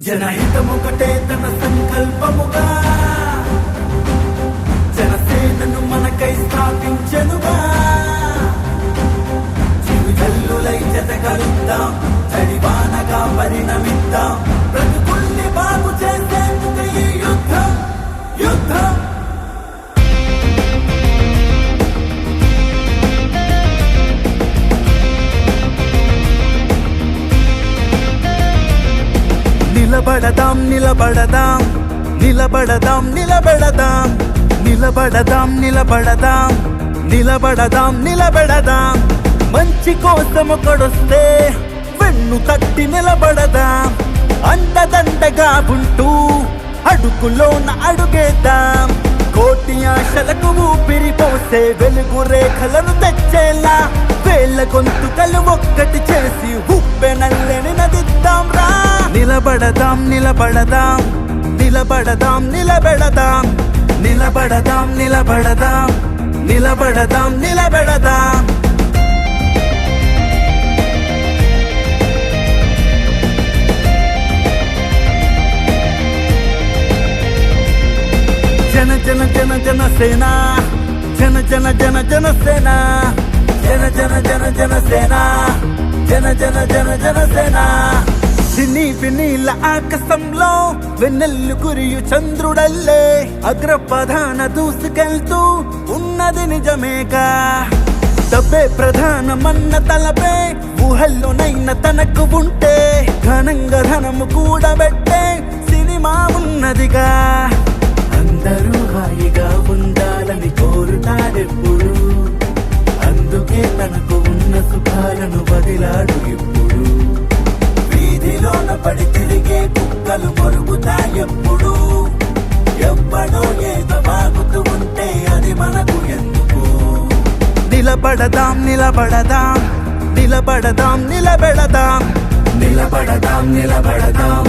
జనహితముకటే తన సంకల్పముగా జనసేనను మనకై స్థాపించెనుగా చిరుజల్లులై జతగలుద్దాం చడివానగా పరిణమిద్దాం బ్రతుకుల్ని బాగు చేసేందుకు ఈ యుద్ధం యుద్ధం నిలబడదాం నిలబడదాం నిలబడదాం నిలబడదాం నిలబడదాం నిలబడదాం నిలబడదాం నిలబడదాం మంచి కోసం ఒకడొస్తే వెన్ను తట్టి నిలబడదాం అండదండగా ఉంటూ అడుగులోన అడుగేద్దాం కోటి ఆశలకు ఊపిరి పోసే వెలుగు రేఖలను తెచ్చేలా వేళ్ళ గొంతుకలు ఒక్కటి చేసి ఉప్పెనల్లని నదిద్దాం రా నిలబడదాం నిలబడదాం నిలబడదాం నిలబెడదాం నిలబడదాం నిలబడదాం నిలబడదాం నిలబెడదాం జన జన జన జనసేన జన జన జన జనసేన జన జన జన జనసేన జన జన జన జనసేన సినీ వినీల ఆకాశంలో వెన్నెల్లు కురియు చంద్రుడల్లే అగ్రప్రధాన దూసుకెళ్తూ ఉన్నది నిజమేగా డబ్బే ప్రధానమన్న తలపే ఊహల్లోనైన తనకు ఉంటే ఘనంగా ధనము కూడబెట్టే సినిమా ఉన్నదిగా అందరూ హాయిగా ఉండాలని కోరుతాడెప్పుడు అందుకే తనకు ఉన్న సుఖాలను బదిలాడు ఇప్పుడు వీధిలోన పడి తిరిగే కుక్కలు మొరుగుతాయెప్పుడు ఎవ్వడో ఏదో బాగుతూ ఉంటే అది మనకు ఎందుకు నిలబడదాం నిలబడదాం నిలబడదాం నిలబెడదాం నిలబడదాం నిలబడదాం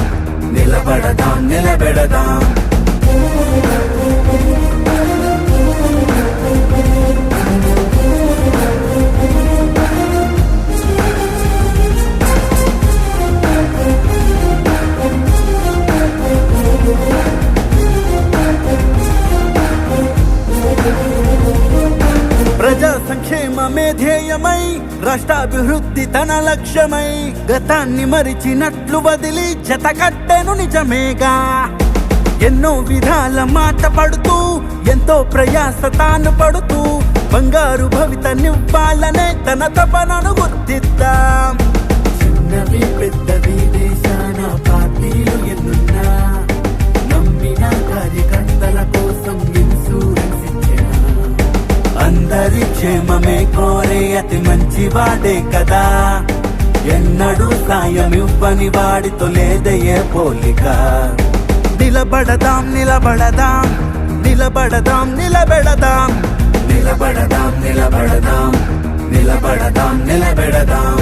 నిలబడదాం నిలబెడదాం ప్రజా సంక్షేమమే ధ్యేయమై రాష్ట్రాభివృద్ధి తన లక్ష్యమై గతాన్ని మరిచినట్లు వదిలి జతకట్టెను నిజమేగా ఎన్నో విధాల మాట పడుతూ ఎంతో ప్రయాస తాను పడుతూ బంగారు భవితనివ్వాలనే తన తపనను గుర్తిద్దాం చిన్నవి పెద్దవి దేశాన పార్టీలు ఎన్నున్నా నమ్మిన కార్యకర్తల కోసం ఇన్సూరెన్స్ ఇచ్చిన అందరి క్షేమమే కోరే అతి మంచి వాడే కదా ఎన్నడూ సాయం ఇవ్వని వాడితో లేదయ్యే పోలిక నిలబడదాం నిలబడదాం నిలబడదాం నిలబెడదాం నిలబడదాం నిలబడదాం నిలబడదాం నిలబెడదాం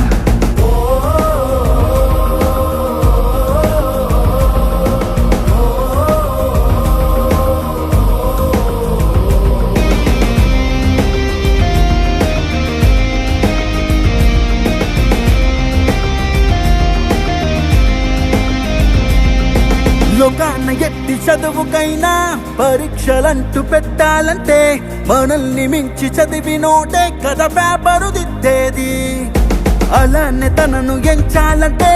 లోకాన్న ఎట్టి చదువుకైనా పరీక్షలంటూ పెట్టాలంటే మనల్ని మించి చదివినోటే కథ పేపరు దిద్దేది అలానే తనను ఎంచాలంటే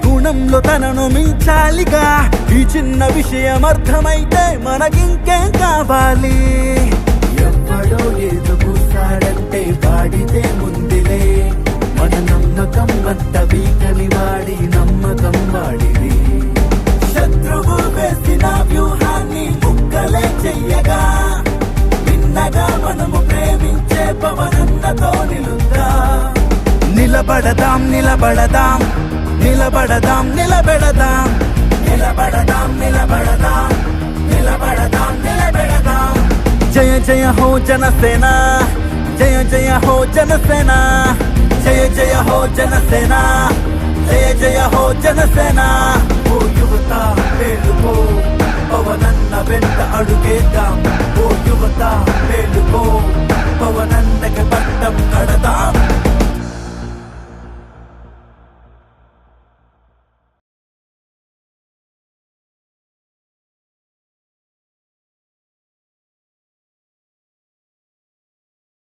గుణంలో తనను మించాలిగా ఈ చిన్న విషయం అర్థమైతే మనకింకేం కావాలి ఎవ్వడో ఏదో కూసాడంటే వాడితే ముందులే మన నమ్మకం అంత వీకని వాడి నమ్మకం వాడిది శత్రువు వేసిన వ్యూహాన్ని ముక్కలే చెయ్యగా విన్నగా మనము ప్రేమించే పవనన్నతో నిలుద్దా నిలబడదాం నిలబడదాం నిలబడదాం నిలబెడదాం నిలబడదాం నిలబడదాం నిలబడదాం నిలబెడదాం జయ జయ హో జనసేన జయ జయ హో జనసేన జయ జయ హో జనసేన జయ జయ హో జనసేన ఓ యువత మేలుకో పవనన్న వెంట అడుగేద్దాం ఓ యువత మేలుకో పవనన్నకి పట్టం కడదాం